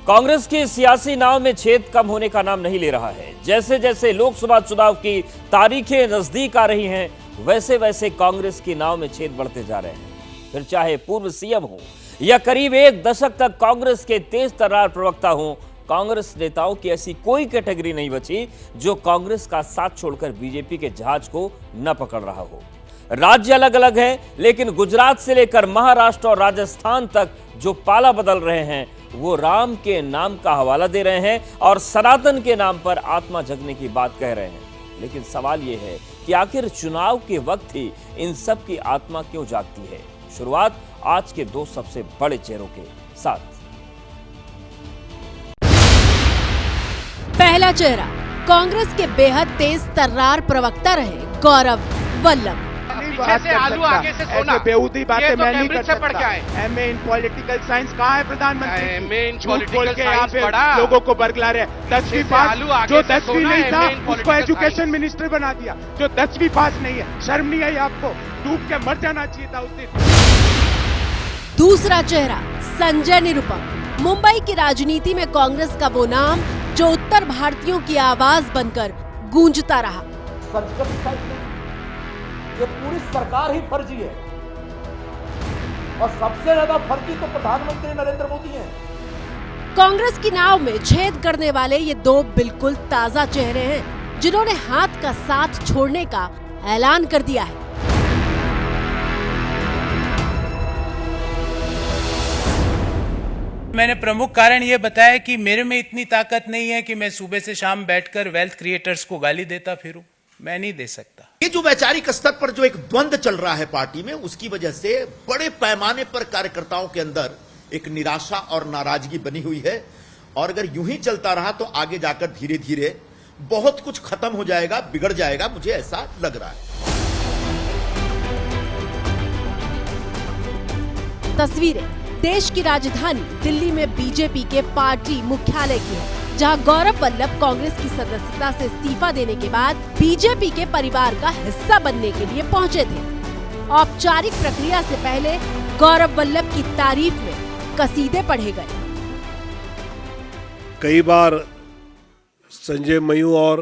कांग्रेस की सियासी नाव में छेद कम होने का नाम नहीं ले रहा है। जैसे जैसे लोकसभा चुनाव की तारीखें नजदीक आ रही हैं, वैसे वैसे कांग्रेस की नाव में छेद बढ़ते जा रहे हैं। फिर चाहे पूर्व सीएम हो या करीब एक दशक तक कांग्रेस के तेज तर्रार प्रवक्ता हो, कांग्रेस नेताओं की ऐसी कोई कैटेगरी नहीं बची जो कांग्रेस का साथ छोड़कर बीजेपी के जहाज को न पकड़ रहा हो। राज्य अलग अलग है, लेकिन गुजरात से लेकर महाराष्ट्र और राजस्थान तक जो पाला बदल रहे हैं वो राम के नाम का हवाला दे रहे हैं और सनातन के नाम पर आत्मा जगने की बात कह रहे हैं। लेकिन सवाल यह है कि आखिर चुनाव के वक्त ही इन सब की आत्मा क्यों जागती है। शुरुआत आज के दो सबसे बड़े चेहरों के साथ। पहला चेहरा कांग्रेस के बेहद तेज तर्रार प्रवक्ता रहे गौरव वल्लभ। से आलू आगे से सोना, बेहूदी बातें मैं नहीं कर से पढ़ के आए। एमए इन पॉलिटिकल साइंस कहाँ है प्रधानमंत्री? एमए इन झूठ बोल पॉलिटिकल के यहाँ साइंस पे पढ़ा। लोगों को बरगला रहे हैं। 10वीं पास आलू आगे जो से 10वीं सोना, नहीं था एमए इन उसको पॉलिटिकल एजुकेशन साइंस। मिनिस्टर बना दिया। जो 10वीं पास नहीं है, शर्म नहीं आई आपको? डूब के मर जाना चाहिए था उस दिन। दूसरा चेहरा संजय निरुपम। मुंबई की राजनीति में कांग्रेस का वो नाम जो उत्तर भारतीयों की आवाज बनकर गूंजता रहा। ये पूरी सरकार ही फर्जी है और सबसे ज्यादा फर्जी तो प्रधानमंत्री नरेंद्र मोदी हैं। कांग्रेस की नाव में छेद करने वाले ये दो बिल्कुल ताजा चेहरे हैं जिन्होंने हाथ का साथ छोड़ने का ऐलान कर दिया है। मैंने प्रमुख कारण यह बताया कि मेरे में इतनी ताकत नहीं है कि मैं सुबह से शाम बैठकर वेल्थ क्रिएटर्स को गाली देता फिरूं। मैं नहीं दे सकता। ये जो वैचारिक स्तर पर जो एक द्वंद्व चल रहा है पार्टी में, उसकी वजह से बड़े पैमाने पर कार्यकर्ताओं के अंदर एक निराशा और नाराजगी बनी हुई है। और अगर यूं ही चलता रहा तो आगे जाकर धीरे धीरे बहुत कुछ खत्म हो जाएगा, बिगड़ जाएगा, मुझे ऐसा लग रहा है। तस्वीरें देश की राजधानी दिल्ली में बीजेपी के पार्टी मुख्यालय की है, जहां गौरव वल्लभ कांग्रेस की सदस्यता से इस्तीफा देने के बाद बीजेपी के परिवार का हिस्सा बनने के लिए पहुंचे थे। औपचारिक प्रक्रिया से पहले गौरव वल्लभ की तारीफ में कसीदे पढ़े गए। कई बार संजय मयूं और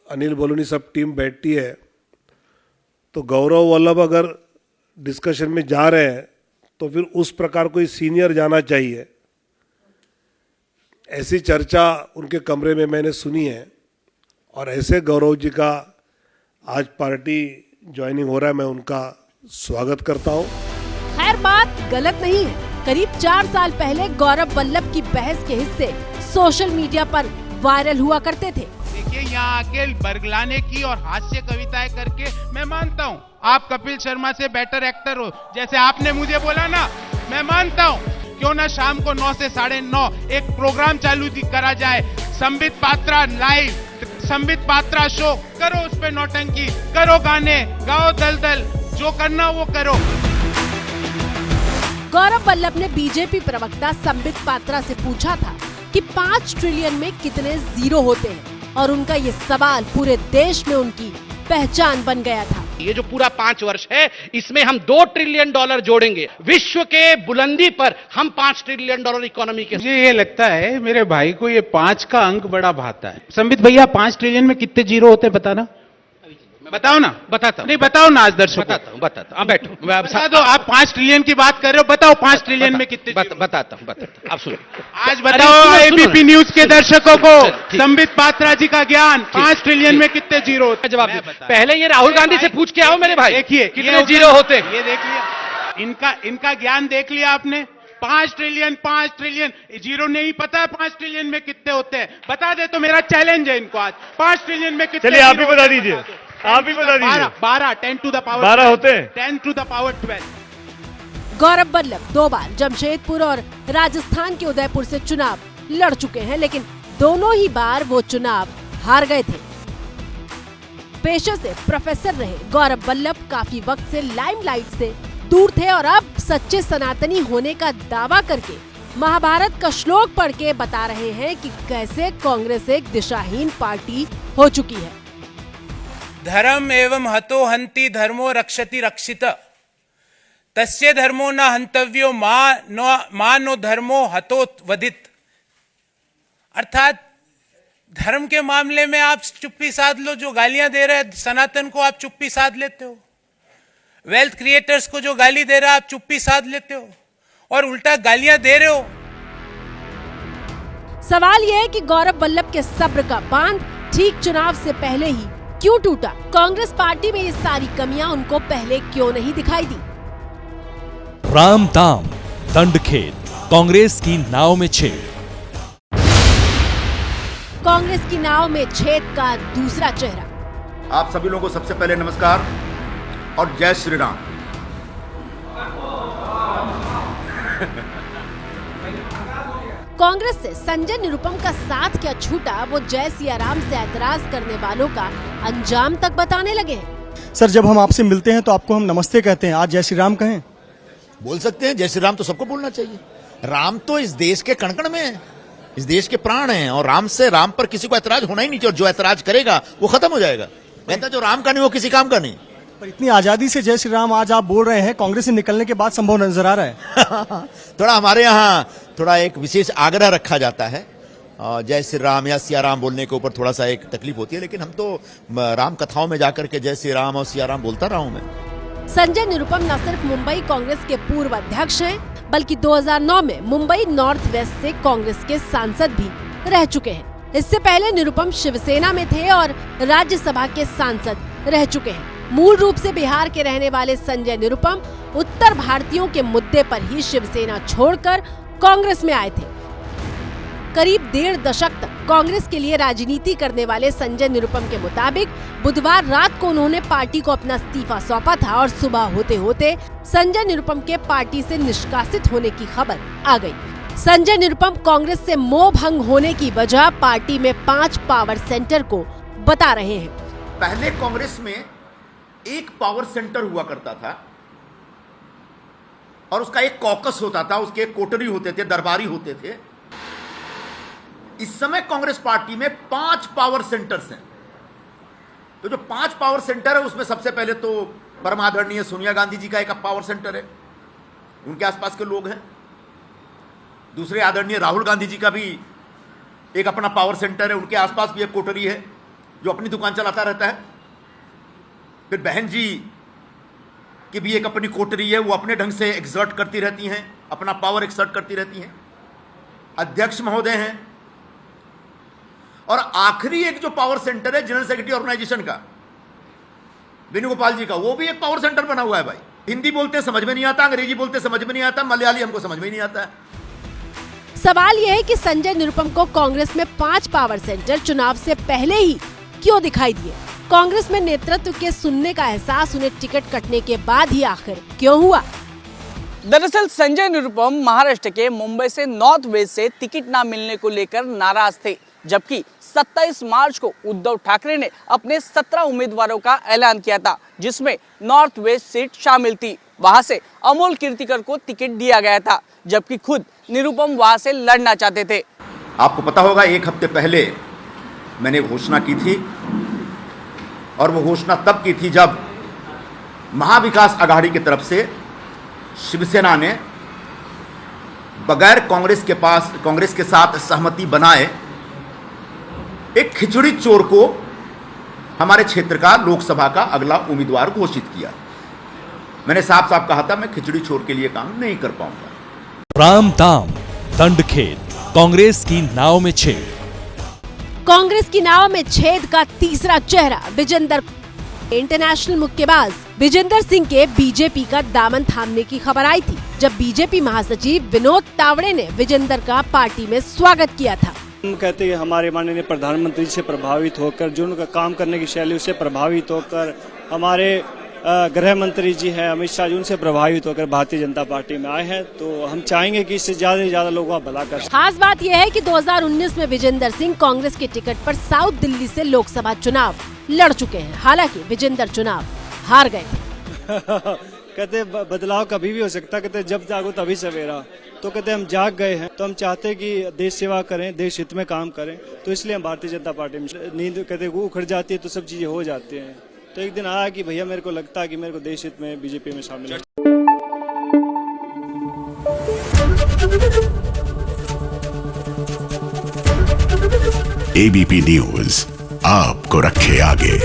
अनिल बलूनी सब टीम बैठती है तो गौरव वल्लभ अगर डिस्कशन में जा रहे हैं तो फिर उस प्रकार कोई सीनियर जाना चाहिए। ऐसी चर्चा उनके कमरे में मैंने सुनी है और ऐसे गौरव जी का आज पार्टी ज्वाइनिंग हो रहा है, मैं उनका स्वागत करता हूं। खैर बात गलत नहीं है। करीब 4 साल पहले गौरव वल्लभ की बहस के हिस्से सोशल मीडिया पर वायरल हुआ करते थे। देखिए, यहाँ आके बरगलाने की और हास्य कविताएं करके मैं मानता हूँ आप कपिल शर्मा से बेटर एक्टर हो। जैसे आपने मुझे बोला ना, मैं मानता हूँ। क्यों ना शाम को 9 से 9:30 एक प्रोग्राम चालू करा जाए, संबित पात्रा लाइव, संबित पात्रा शो। करो उस पे नौटंकी, करो गाने, गाओ दलदल, जो करना वो करो। गौरव वल्लभ ने बीजेपी प्रवक्ता संबित पात्रा से पूछा था कि 5 ट्रिलियन में कितने जीरो होते हैं और उनका ये सवाल पूरे देश में उनकी पहचान बन गया था। ये जो पूरा 5 वर्ष है, इसमें हम $2 ट्रिलियन जोड़ेंगे। विश्व के बुलंदी पर हम $5 ट्रिलियन इकोनॉमी के। मुझे ये लगता है मेरे भाई को ये 5 का अंक बड़ा भाता है। संबित भैया, 5 ट्रिलियन में कितने जीरो होते हैं बताना? बताओ ना। बताता हूं। नहीं, बताओ ना आज दर्शकों। बताता हूं। बैठो, बता दो। आप 5 ट्रिलियन की बात कर रहे हो, बताओ 5 ट्रिलियन में कितने जीरो? बताता हूं। आप सुनो। आज बताओ एबीपी न्यूज के दर्शकों को संबित पात्रा जी का ज्ञान, 5 ट्रिलियन में कितने जीरो होते? जवाब दे। पहले ये राहुल गांधी से पूछ के आओ मेरे भाई। देखिए कितने जीरो होते हैं। ये देख लिया, इनका ज्ञान देख लिया आपने। 5 ट्रिलियन जीरो नहीं पता है 5 ट्रिलियन में कितने होते हैं? बता दे तो मेरा चैलेंज है इनको आज। 5 ट्रिलियन में कितने? चलिए आप ही बता दीजिए, आप ही बता दीजिए। 12 10 टू द पावर 12 होते हैं। 10 to the power 12। Gaurav Vallabh 2 बार जमशेदपुर और राजस्थान के उदयपुर से चुनाव लड़ चुके हैं, लेकिन दोनों ही बार वो चुनाव हार गए थे। पेशे से प्रोफेसर रहे गौरव वल्लभ काफी वक्त से लाइमलाइट से दूर थे और अब सच्चे सनातनी होने का दावा करके महाभारत का श्लोक पढ़ के बता रहे हैं कि कैसे कांग्रेस एक दिशाहीन पार्टी हो चुकी है। धर्म एवं हतो हंति धर्मो रक्षति रक्षित तस्य धर्मो न हंतव्यो मा नो धर्मो हतो वधित। अर्थात धर्म के मामले में आप चुप्पी साध लो, जो गालियां दे रहे हैं सनातन को आप चुप्पी साध लेते हो, वेल्थ क्रिएटर्स को जो गाली दे रहा है आप चुप्पी साध लेते हो और उल्टा गालियां दे रहे हो। सवाल यह है कि गौरव वल्लभ के सब्र का बांध ठीक चुनाव से पहले ही क्यों टूटा? कांग्रेस पार्टी में ये सारी कमियां उनको पहले क्यों नहीं दिखाई दी? राम दाम दंडखेत, कांग्रेस की नाव में छेद। कांग्रेस की नाव में छेद का दूसरा चेहरा। आप सभी लोगों को सबसे पहले नमस्कार और जय श्री राम। कांग्रेस से संजय निरुपम का साथ क्या छूटा, वो जय सिया राम से ऐतराज करने वालों का अंजाम तक बताने लगे हैं। सर, जब हम आपसे मिलते हैं तो आपको हम नमस्ते कहते हैं, आज जय श्री राम कहें? बोल सकते हैं, जय श्री राम तो सबको बोलना चाहिए। राम तो इस देश के कण-कण में है, इस देश के प्राण हैं और राम पर किसी को ऐतराज होना ही नहीं चाहिए और जो ऐतराज करेगा वो खत्म हो जाएगा। कहता जो राम का नहीं वो किसी काम का नहीं। पर इतनी आजादी से जय श्री राम आज आप बोल रहे हैं, कांग्रेस से निकलने के बाद संभव नजर आ रहा है। थोड़ा हमारे यहाँ थोड़ा एक विशेष आग्रह रखा जाता है, जय श्री राम या सिया राम बोलने के ऊपर थोड़ा सा एक तकलीफ होती है, लेकिन हम तो राम कथाओं में जाकर के जय श्री राम और सिया राम बोलता रहा हूं मैं। संजय निरुपम न सिर्फ मुंबई कांग्रेस के पूर्व अध्यक्ष हैं, बल्कि 2009 में मुंबई नॉर्थ वेस्ट से कांग्रेस के सांसद भी रह चुके हैं। इससे पहले निरुपम शिवसेना में थे और राज्यसभा के सांसद रह चुके हैं। मूल रूप से बिहार के रहने वाले संजय निरुपम उत्तर भारतीयों के मुद्दे पर ही शिवसेना छोड़कर कांग्रेस में आए थे। करीब 1.5 दशक तक कांग्रेस के लिए राजनीति करने वाले संजय निरुपम के मुताबिक बुधवार रात को उन्होंने पार्टी को अपना इस्तीफा सौंपा था और सुबह होते होते संजय निरुपम के पार्टी से निष्कासित होने की खबर आ गई। संजय निरुपम कांग्रेस से मोह भंग होने की वजह पार्टी में 5 पावर सेंटर को बता रहे हैं। पहले कांग्रेस में एक पावर सेंटर हुआ करता था और उसका एक कॉकस होता था, उसके एक कोटरी होते थे, दरबारी होते थे। इस समय कांग्रेस पार्टी में 5 पावर सेंटर्स हैं। तो जो 5 पावर सेंटर है उसमें सबसे पहले तो परम आदरणीय सोनिया गांधी जी का एक पावर सेंटर है, उनके आसपास के लोग हैं। दूसरे आदरणीय राहुल गांधी जी का भी एक अपना पावर सेंटर है, उनके आसपास भी एक कोटरी है जो अपनी दुकान चलाता रहता है। फिर बहन जी की भी एक अपनी कोटरी है, वो अपने ढंग से एक्सर्ट करती रहती हैं, अपना पावर एक्सर्ट करती रहती हैं। अध्यक्ष महोदय हैं और आखिरी एक जो पावर सेंटर है जनरल सेक्रेटरी ऑर्गेनाइजेशन का वेणुगोपाल जी का, वो भी एक पावर सेंटर बना हुआ है भाई। हिंदी बोलते समझ में नहीं आता, अंग्रेजी बोलते समझ में नहीं आता, मलयाली हमको समझ में नहीं आता है। सवाल यह है कि संजय निरुपम को कांग्रेस में 5 पावर सेंटर चुनाव से पहले ही क्यों दिखाई दिए? कांग्रेस में नेतृत्व के सुनने का एहसास उन्हें टिकट कटने के बाद ही आखिर क्यों हुआ? दरअसल संजय निरुपम महाराष्ट्र के मुंबई से नॉर्थ वेस्ट से टिकट न मिलने को लेकर नाराज थे, जबकि 27 मार्च को उद्धव ठाकरे ने अपने 17 उम्मीदवारों का ऐलान किया था, जिसमें नॉर्थ वेस्ट सीट शामिल थी। वहां से अमोल कीर्तिकर को टिकट दिया गया था, जबकि खुद निरुपम वहां से लड़ना चाहते थे। आपको पता होगा 1 हफ्ते पहले मैंने घोषणा की थी और वो घोषणा तब की थी जब महाविकास आघाड़ी की तरफ से शिवसेना ने बगैर कांग्रेस के साथ सहमति बनाए एक खिचड़ी चोर को हमारे क्षेत्र का लोकसभा का अगला उम्मीदवार घोषित किया। मैंने साफ साफ कहा था मैं खिचड़ी चोर के लिए काम नहीं कर पाऊंगा। राम दाम दंडखेत, कांग्रेस की नाव में छेद। कांग्रेस की नाव में छेद का तीसरा चेहरा विजेंदर। इंटरनेशनल मुक्केबाज विजेंदर सिंह के बीजेपी का दामन थामने की खबर आई थी, जब बीजेपी महासचिव विनोद तावड़े ने विजेंदर का पार्टी में स्वागत किया था। हम कहते हैं हमारे माननीय प्रधानमंत्री से प्रभावित होकर, जो उनका काम करने की शैली उससे प्रभावित होकर, हमारे गृह मंत्री जी हैं अमित शाह जी, उनसे प्रभावित होकर भारतीय जनता पार्टी में आए हैं। तो हम चाहेंगे कि इससे ज्यादा से ज्यादा लोगों का भला कर। खास बात यह है कि 2019 में विजेंदर सिंह कांग्रेस के टिकट पर साउथ दिल्ली से लोकसभा चुनाव लड़ चुके हैं। हालांकि विजेंदर चुनाव हार गए थे। कहते बदलाव कभी भी हो सकता, कहते जब जागो तभी सवेरा। तो कहते हम जाग गए हैं, तो हम चाहते हैं कि देश सेवा करें, देश हित में काम करें, तो इसलिए हम भारतीय जनता पार्टी में। नींद कहते उखड़ जाती है तो सब चीजें हो जाती हैं। तो एक दिन आया कि भैया मेरे को लगता है कि मेरे को देश हित में बीजेपी में शामिल है। एबीपी न्यूज आपको रखे आगे।